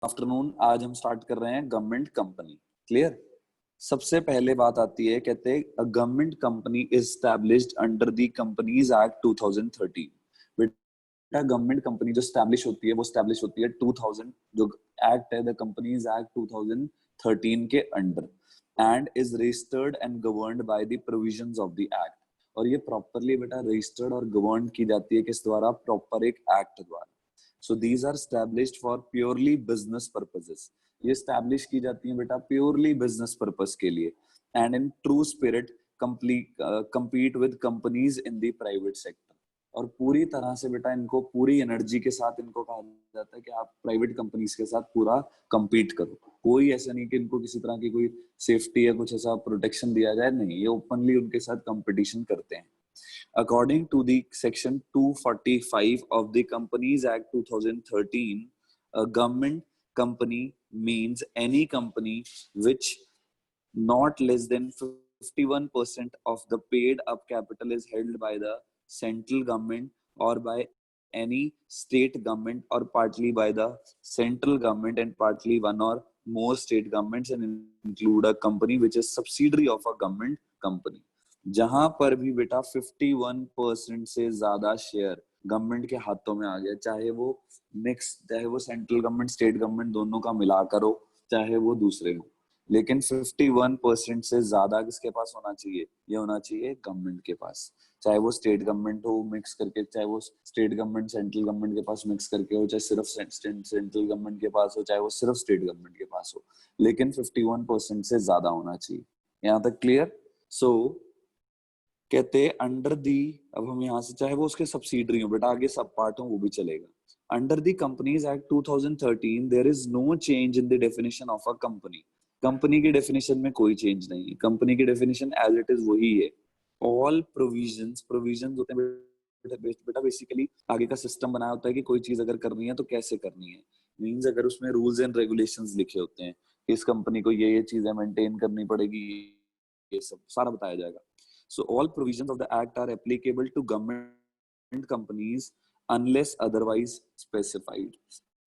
Afternoon. आज हम start कर रहे हैं गवर्नमेंट कंपनी। क्लियर। सबसे पहले बात आती है, कहते हैं a government company is established under the companies act 2013। बेटा गवर्नमेंट कंपनी जो स्टैब्लिश होती है वो स्टैब्लिश होती है 2000 जो एक्ट है द कंपनीज एक्ट 2013 के under and is registered and governed by the provisions of the act. और ये प्रॉपरली बेटा रजिस्टर्ड और गवर्न की जाती है किस द्वारा? प्रॉपर एक एक्ट द्वारा। So these are established for purely business purposes. ये establish की जाती है बेटा purely business purpose के लिए and in true spirit compete with companies in the private sector. और पूरी तरह से बेटा इनको पूरी एनर्जी के साथ इनको कहा जाता है कि आप प्राइवेट कंपनीज के साथ पूरा compete करो। कोई ऐसा नहीं कि इनको किसी तरह की कोई सेफ्टी या कुछ ऐसा प्रोटेक्शन दिया जाए, नहीं, ये ओपनली उनके साथ कंपटीशन करते हैं। According to the section 245 of the Companies Act 2013, a government company means any company which not less than 51% of the paid up capital is held by the central government or by any state government or partly by the central government and partly one or more state governments and include a company which is subsidiary of a government company। जहां पर भी बेटा 51% से ज्यादा share government के हाथों में आ गया, चाहे वो मिक्स, चाहे वो सेंट्रल गवर्नमेंट स्टेट गवर्नमेंट दोनों का मिलाकर हो, चाहे वो दूसरे हो, लेकिन 51% से ज्यादा किसके पास होना चाहिए? ये होना चाहिए गवर्नमेंट के पास। चाहे वो स्टेट गवर्नमेंट हो मिक्स करके, चाहे वो स्टेट गवर्नमेंट सेंट्रल गवर्नमेंट के पास मिक्स करके हो, चाहे सिर्फ सेंट्रल गवर्नमेंट के पास हो, चाहे वो सिर्फ स्टेट गवर्नमेंट के पास हो, लेकिन 51% से ज्यादा होना चाहिए। यहाँ तक क्लियर? सो कहते अंडर दी, अब हम यहाँ से चाहे वो उसके सब्सिडरी हो बेटा, आगे सब पार्ट हो वो भी चलेगा। Under the companies act 2013 there is no change in the definition of a company. Company की डेफिनेशन में कोई चेंज नहीं है, कंपनी की डेफिनेशन एज इट इज वही है। ऑल प्रोविजंस होते हैं बेटा बेसिकली आगे का सिस्टम बनाया होता है कि कोई चीज अगर करनी है तो कैसे करनी है। मींस अगर उसमें रूल्स एंड रेगुलेशंस लिखे होते हैं कि इस कंपनी को ये चीजें मेंटेन करनी पड़ेगी, ये सब सारा बताया जाएगा। So all provisions of the act are applicable to government companies unless otherwise specified।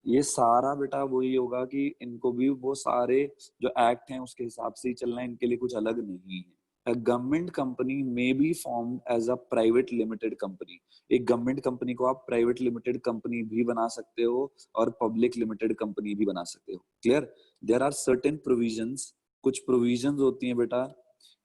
ये सारा बेटा वही होगा कि इनको भी वो सारे जो एक्ट हैं उसके हिसाब से ही चलना है, इनके लिए कुछ अलग नहीं है। A government company may be formed as a private limited company। एक गवर्नमेंट कंपनी को आप प्राइवेट लिमिटेड कंपनी भी बना सकते हो और पब्लिक लिमिटेड कंपनी भी बना सकते हो। Clear? There are certain provisions, कुछ प्रोविजंस होती हैं बेटा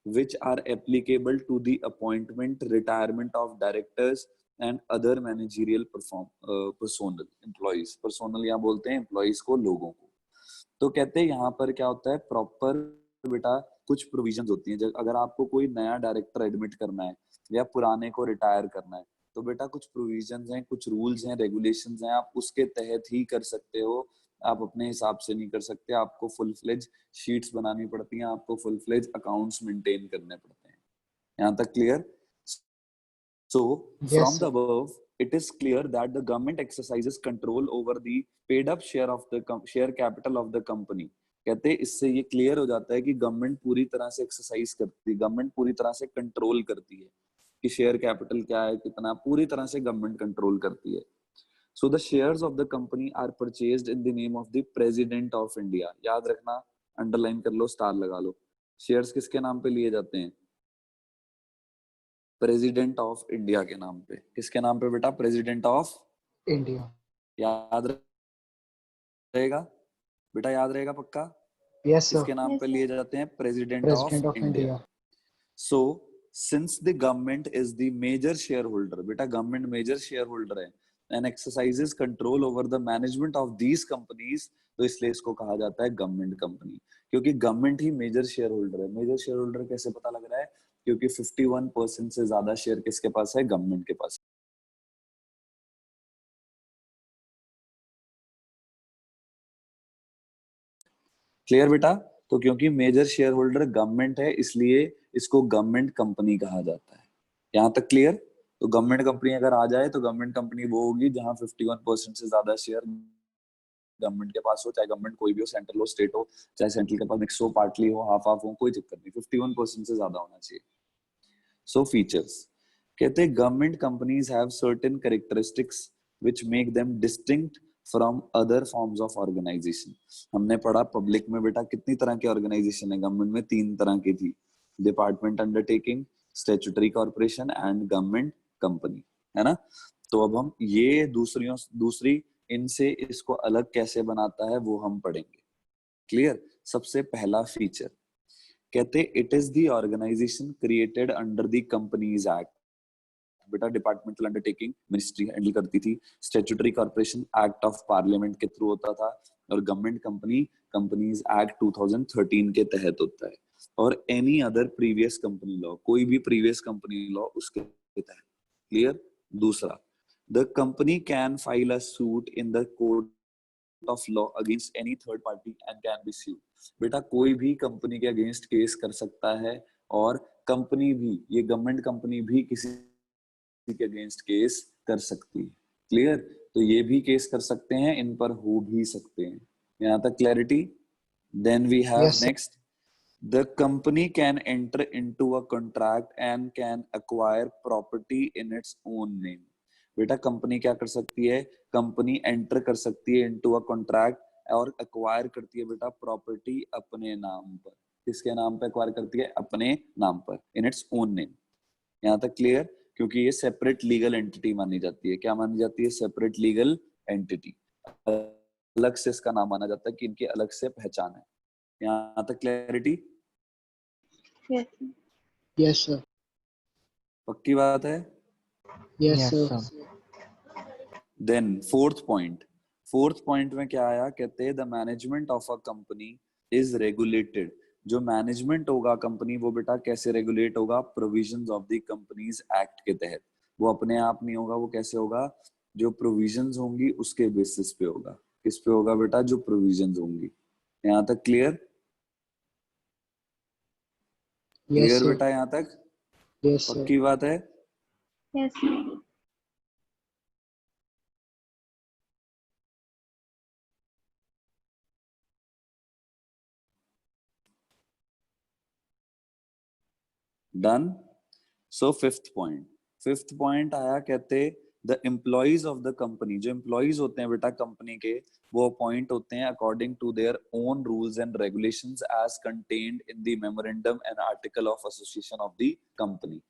which are applicable to the appointment, retirement of directors and other managerial personnel employees। personnel यहाँ बोलते हैं employees को, लोगों को। तो कहते हैं यहाँ पर क्या होता है, प्रॉपर बेटा कुछ प्रोविजंस होती हैं। अगर आपको कोई नया डायरेक्टर एडमिट करना है या पुराने को रिटायर करना है तो बेटा कुछ प्रोविजंस हैं, कुछ रूल्स हैं, रेगुलेशंस हैं, आप उसके तहत ही कर सकते हो। आप अपने हिसाब से नहीं कर सकते, आपको फुल फ्लेज शीट्स बनानी पड़ती हैं, आपको फुल फ्लेज अकाउंट्स मेंटेन करने पड़ते हैं। यहाँ तक clear? So from the above it is clear that the government exercises control over the paid up share of the share capital of the company। कहते हैं इससे ये क्लियर हो जाता है कि गवर्नमेंट पूरी तरह से एक्सरसाइज करती है, गवर्नमेंट पूरी तरह से कंट्रोल करती है कि शेयर कैपिटल क्या है, कितना, पूरी तरह से गवर्नमेंट कंट्रोल करती है। So the shares of the company are purchased in the name of the President of India। याद रखना, अंडरलाइन कर लो, स्टार लगा लो। शेयर्स किसके नाम पे लिए जाते हैं? प्रेसिडेंट ऑफ इंडिया के नाम पे। किसके नाम पे बेटा? President of India. याद रहेगा बेटा, याद रहेगा पक्का? Yes sir. किसके नाम पे लिए जाते हैं? President president of of India. India. So since the government is the major share holder, बेटा गवर्नमेंट मेजर शेयर होल्डर है and exercises control over the management of these companies, तो इसलिए इसको कहा जाता है गवर्नमेंट कंपनी, क्योंकि गवर्नमेंट ही मेजर शेयर होल्डर है। मेजर शेयर होल्डर कैसे पता लग रहा है? क्योंकि 51% से ज्यादा शेयर किसके पास है? गवर्नमेंट के पास। क्लियर बेटा? तो क्योंकि मेजर शेयर होल्डर गवर्नमेंट है इसलिए इसको गवर्नमेंट कंपनी कहा जाता है। यहाँ तक क्लियर? तो गवर्नमेंट कंपनी अगर आ जाए तो गवर्नमेंट कंपनी वो होगी जहां 51% से ज्यादा शेयर गवर्नमेंट के पास हो, चाहे गवर्नमेंट कोई भी हो, सेंट्रल हो, स्टेट हो, चाहे सेंट्रल के पास मिक्स हो, पार्टली हो, हाफ हाफ हो, कोई दिक्कत नहीं, 51% से ज्यादा होना चाहिए। सो फीचर्स कहते हैं government companies have certain characteristics which make them distinct from other forms of organisation. हमने पढ़ा पब्लिक में बेटा कितनी तरह की ऑर्गेनाइजेशन है, गवर्नमेंट में 3 तरह की थी, department undertaking, statutory corporation and government company, है ना। तो अब हम ये दूसरी इनसे इसको अलग कैसे बनाता है वो हम पढ़ेंगे। क्लियर। सबसे पहला फीचर कहते it is the organisation created under the companies act. बेटा डिपार्टमेंटल अंडरटेकिंग मिनिस्ट्री हैंडल करती थी, statutory corporation act of parliament के थ्रू होता था, और गवर्नमेंट कंपनी कंपनीज एक्ट 2013 के तहत होता है, और any other previous company law, कोई भी प्रीवियस कंपनी लॉ उसके तहत। क्लियर। दूसरा, the company can file a suit in the court of law against any third party and can be sued. बेटा कोई भी कंपनी के अगेंस्ट केस कर सकता है, और कंपनी भी, ये गवर्नमेंट कंपनी भी किसी के अगेंस्ट केस कर सकती है। क्लियर। तो ये भी केस कर सकते हैं, इन पर हो भी सकते हैं। यहां तक clarity. Then we have Yes, sir. Next, the company can enter into a contract and can acquire property in its own name। बेटा कंपनी क्या कर सकती है, कंपनी एंटर कर सकती है इनटू अ कॉन्ट्रैक्ट और एक्वायर करती है बेटा प्रॉपर्टी अपने नाम पर। किसके नाम पर एक्वायर करती है, अपने नाम पर, इन इट्स ओन नेम। यहाँ तक क्लियर। क्योंकि ये सेपरेट लीगल एंटिटी मानी जाती है। क्या मानी जाती है, सेपरेट लीगल एंटिटी, अलग से इसका नाम माना जाता है कि इनकी अलग से पहचान है। यहाँ तक क्लैरिटी। Yes. Yes, sir. पक्की बात है। Yes, Yes, sir. sir. Then fourth point में क्या आया, कहते हैं the management of a company is regulated. जो मैनेजमेंट होगा कंपनी, वो बेटा कैसे रेगुलेट होगा, provisions of the companies act के तहत। वो अपने आप नहीं होगा, वो कैसे होगा, जो प्रोविजंस होंगी उसके बेसिस पे होगा। किस पे होगा बेटा, जो प्रोविजंस होंगी। यहाँ तक क्लियर। Yes, clear sir. बेटा, यहाँ तक Yes, sir. पक्की बात है। Yes. Done. So fifth point आया, कहते the employees of the company. जो एम्प्लॉइज होते हैं बेटा कंपनी के, वो अपॉइंट होते हैं according to their own rules and regulations as contained in the memorandum and article of association of the company.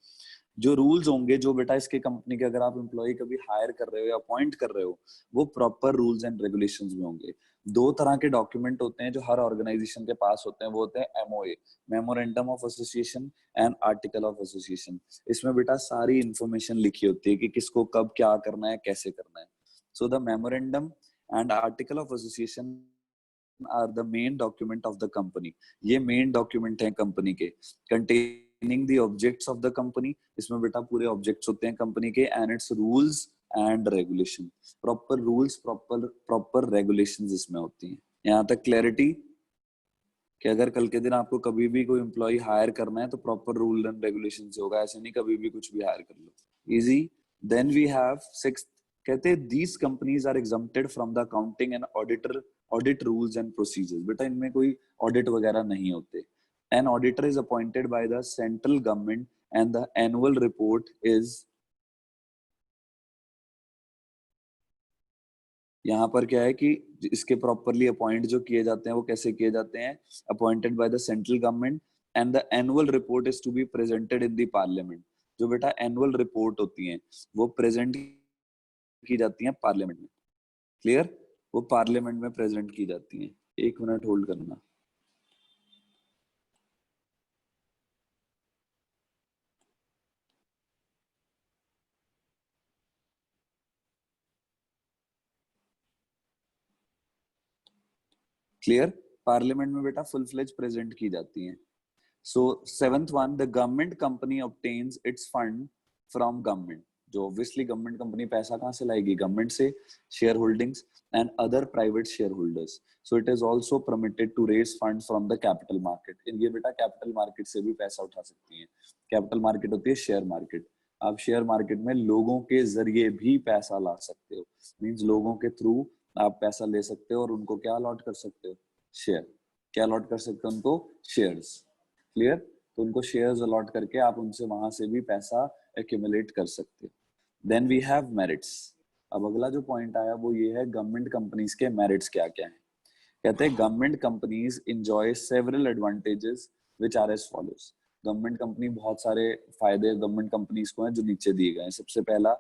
जो रूल्स होंगे, जो बेटा इसके कंपनी के अगर आप एम्प्लॉय कभी हायर कर रहे हो या अपॉइंट कर रहे हो, वो प्रॉपर रूल्स एंड रेगुलेशंस में होंगे। 2 तरह के डॉक्यूमेंट होते हैं जो हर ऑर्गेनाइजेशन के पास होते हैं, वो होते हैं MOA, memorandum of association and article of association. इसमें बेटा सारी इंफॉर्मेशन लिखी होती है कि किसको कब क्या करना है, कैसे करना है। So the memorandum and article of association are the main document of the company. ये मेन डॉक्यूमेंट है कंपनी के, containing the objects of the company. इसमें बेटा पूरे ऑब्जेक्ट्स होते हैं कंपनी के, and its rules and regulation. Proper rules, proper regulations इसमें होती हैं। यहाँ तक क्लैरिटी कि अगर कल के दिन आपको कभी भी कोई एम्प्लॉय हायर करना है तो प्रॉपर रूल एंड रेगुलेशन से होगा, ऐसे नहीं कभी भी कुछ भी हायर कर लो। Easy. Then we have sixth, कहते हैं these companies are exempted from the accounting and audit rules and procedures. बेटा इनमें कोई ऑडिट वगैरह नहीं होते। An auditor is appointed by the central government and the annual report is, यहाँ पर क्या है कि इसके प्रॉपरली अपॉइंट जो किए जाते हैं वो कैसे किए जाते हैं, appointed by the central government, and the annual report is to be presented in the parliament. जो बेटा एनुअल रिपोर्ट होती हैं वो प्रेजेंट की जाती हैं पार्लियामेंट में। क्लियर। वो पार्लियामेंट में प्रेजेंट की जाती हैं। 1 मिनट होल्ड करना। क्लियर। पार्लियामेंट में बेटा फुल फ्लेज प्रेजेंट की जाती हैं। So seventh one, the government company obtains its fund from government। जो obviously government company पैसा कहाँ से लाएगी, गवर्नमेंट से, share holdings and other private shareholders। So it is also permitted to raise funds from the capital market। ये बेटा capital market से भी पैसा उठा सकती है। कैपिटल मार्केट होती है शेयर मार्केट। आप शेयर मार्केट में लोगों के जरिए भी पैसा ला सकते हो, मींस लोगों के थ्रू आप पैसा ले सकते हो और उनको क्या अलॉट कर सकते हो, शेयर। क्या अलॉट कर सकते हो उनको, शेयर्स। क्लियर। तो उनको शेयर्स अलॉट करके आप उनसे वहां से भी पैसा एक्यूमुलेट कर सकते हो। Then we have merits. अब अगला जो पॉइंट आया वो ये है गवर्नमेंट कंपनीज के मेरिट्स क्या क्या हैं। कहते हैं government companies enjoy several advantages which are as follows. Government company बहुत सारे फायदे गवर्नमेंट कंपनीज को हैं जो नीचे दिए गए हैं। सबसे पहला,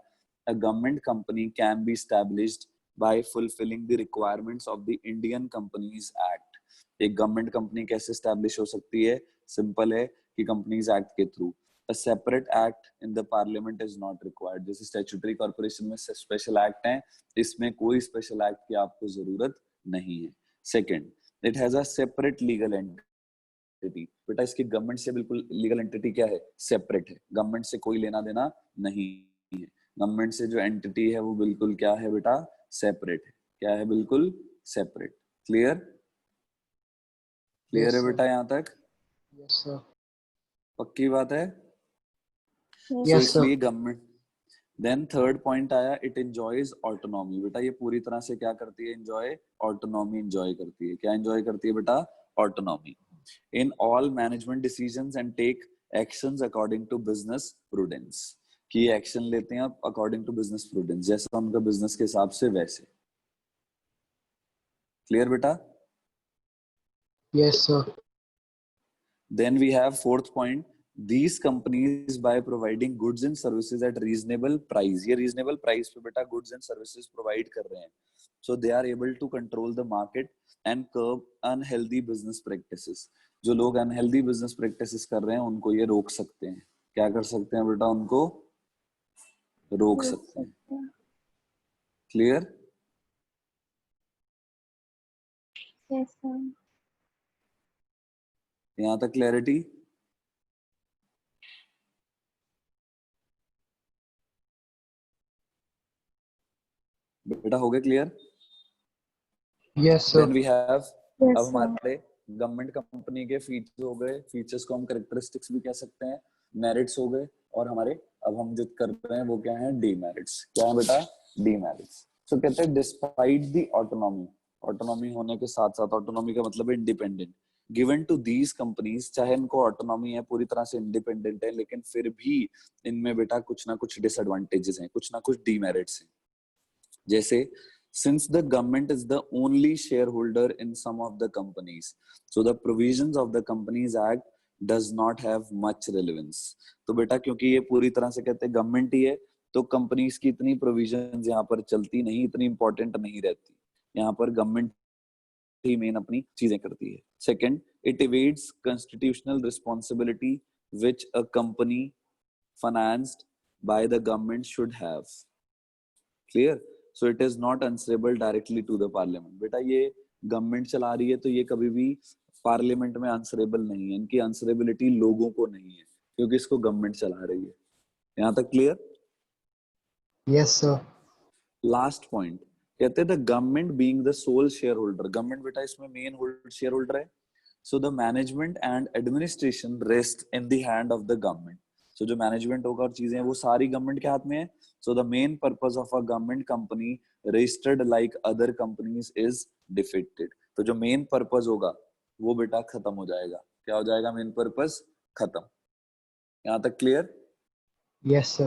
a government company can be established by fulfilling the requirements of the Indian Companies Act। एक गवर्नमेंट कंपनी कैसे स्टैब्लिश हो सकती है? सिंपल है कि कंपनीज एक्ट के through. A separate act in the parliament is not required। जैसे statutory corporation में स्पेशल एक्ट हैं, इसमें कोई स्पेशल एक्ट की आपको जरूरत नहीं है। Second, it has a separate legal entity. बेटा इसकी गवर्नमेंट से बिल्कुल लीगल एंटिटी क्या है? सेपरेट है, गवर्नमेंट से कोई लेना देना नहीं है। गवर्नमेंट से जो एंटिटी है वो बिल्कुल क्या है बेटा? सेपरेट है। क्या है? बिल्कुल सेपरेट। क्लियर? क्लियर Yes, है sir. बेटा यहाँ तक? Yes, sir. पक्की बात है? Yes. सो Yes, sir. इसलिए गवर्नमेंट। देन थर्ड पॉइंट आया, इट एंजॉयज ऑटोनॉमी। बेटा ये पूरी तरह से क्या करती है? एंजॉय ऑटोनॉमी एंजॉय करती है। क्या एंजॉय करती है बेटा? Autonomy in all management decisions and take actions according to business prudence. कि एक्शन लेते हैं अकॉर्डिंग टू बिजनेस प्रूडेंस, जैसा उनका बिजनेस के हिसाब से वैसे। क्लियर बेटा? Yes, sir. Then we have fourth point, these companies by providing goods and services at reasonable price। ये reasonable price पे बेटा goods and services provide कर रहे हैं, so they are able to control the market and curb unhealthy business practices। जो लोग unhealthy business practices कर रहे हैं उनको ये रोक सकते हैं। क्या कर सकते हैं बेटा? उनको रोक सकते हैं। क्लियर? Yes, sir. यहाँ तक क्लैरिटी? बेटा हो गया clear? Yes, sir. Then we have, Yes, अब sir. हमारे गवर्नमेंट कंपनी के फीचर्स हो गए, फीचर्स को हम कैरेक्टरिस्टिक्स भी कह सकते हैं, मेरिट्स हो गए, और हमारे अब हम जो कर रहे हैं वो क्या है? डीमेरिट्स। क्या है बेटा? डीमेरिट्स। सो कहते हैं डिस्पाइट द ऑटोनॉमी, ऑटोनॉमी होने के साथ साथ, ऑटोनॉमी का मतलब है independent, given to these companies, चाहे इनको ऑटोनॉमी है, पूरी तरह से इंडिपेंडेंट है, लेकिन फिर भी इनमें बेटा कुछ ना कुछ डिसएडवांटेजेस हैं, कुछ ना कुछ डीमेरिट्स हैं। जैसे since the government is the only shareholder in some of the companies, so the provisions of the Companies Act does not have much relevance। तो बेटा क्योंकि ये पूरी तरह से कहते हैं गवर्नमेंट ही है, तो कंपनीज की इतनी प्रोविजंस यहाँ पर चलती नहीं, इतनी इंपॉर्टेंट नहीं रहती। यहाँ पर गवर्नमेंट ही मेन अपनी चीजें करती है। Second, it evades constitutional responsibility which a company financed by the government should have। Clear? So it is not answerable directly to the parliament. बेटा ये गवर्नमेंट चला रही है तो ये कभी भी पार्लियामेंट में आंसरेबल नहीं है, इनकी आंसरेबिलिटी लोगों को नहीं है, क्योंकि इसको गवर्नमेंट चला रही है। यहाँ तक clear? Yes, sir. Last point, कहते हैं the government being the sole shareholder. Government बेटा इसमें मेन शेयर होल्डर है, so the management and administration rest in the hand of the government. So जो मैनेजमेंट होगा और चीजें वो सारी गवर्नमेंट के हाथ में है। So the main purpose of a government company registered like other companies is defeated. तो जो मेन पर्पस होगा वो बेटा खत्म हो जाएगा। क्या हो जाएगा? मेन पर्पस खत्म। यहाँ तक clear? Yes, sir.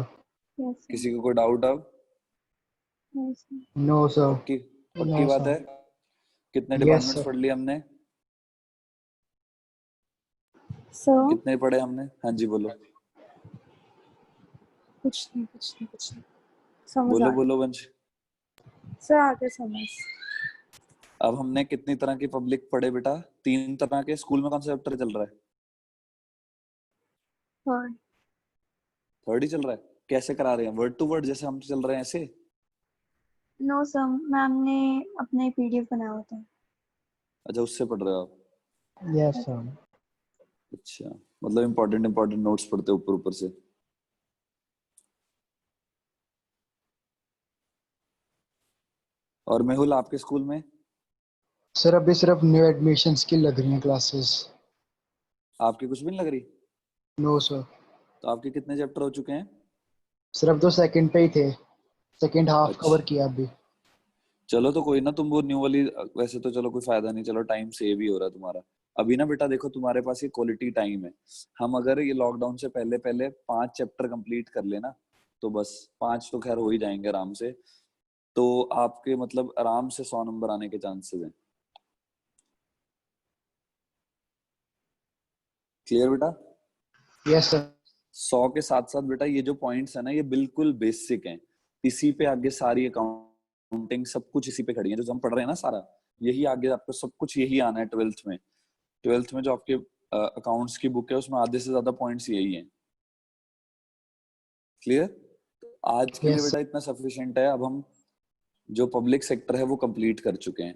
Yes, sir. किसी को कोई डाउट? अब Yes, sir. No, sir. पक्की पक्की No, बात sir. है? कितने Yes, डिपार्टमेंट्स sir. पढ़ लिए हमने? So, कितने पढ़े हमने? हाँ जी बोलो कुछ नहीं समझ बोलो आ बोलो वंश। सर आगे समझ। अब हमने कितनी तरह की पब्लिक पढ़े बेटा? 3 तरह के। स्कूल में कौन सा चैप्टर चल रहा है? और थर्ड ही चल रहा है। कैसे करा रहे हैं? वर्ड टू वर्ड जैसे हम चल रहे हैं ऐसे? नो सर, मैम ने अपना पीडीएफ बनाया होता है। अच्छा उससे पढ़ रहे हो आप? Yes, sir. अच्छा मतलब इंपॉर्टेंट नोट्स पढ़ते हो ऊपर ऊपर से। और मेहुल आपके स्कूल में? सर अभी सिर्फ न्यू एडमिशन्स की लग रही हैं क्लासेस। आपकी कुछ भी नहीं लग रही? No sir. तो आपके कितने चैप्टर हो चुके हैं? सिर्फ तो सेकंड पे ही थे, सेकंड हाफ अच्छा कवर किया अभी। चलो तो कोई ना, तुम वो न्यू वाली, वैसे तो चलो कोई फायदा नहीं, चलो टाइम सेव ही हो रहा है तुम्हारा। अभी ना बेटा देखो तुम्हारे पास ये क्वालिटी टाइम है। हम अगर ये लॉकडाउन से पहले पहले 5 चैप्टर कंप्लीट कर लेना तो बस, 5 तो खैर हो ही जाएंगे आराम से। तो आपके मतलब आराम से 100 नंबर आने के चांसेस हैं। क्लियर बेटा? Yes sir. 100 के साथ साथ बेटा ये जो पॉइंट्स है ना ये बिल्कुल बेसिक हैं, इसी पे आगे सारी अकाउंटिंग सब कुछ इसी पे खड़ी है, जो हम पढ़ रहे हैं ना सारा यही आगे आपको सब कुछ यही आना है। 12th में, 12th में जो आपके अकाउंट्स की बुक है उसमें आधे से ज्यादा पॉइंट्स यही हैं। क्लियर? आज के लिए यस बेटा इतना सफिशिएंट है। अब हम जो पब्लिक सेक्टर है वो कंप्लीट कर चुके हैं।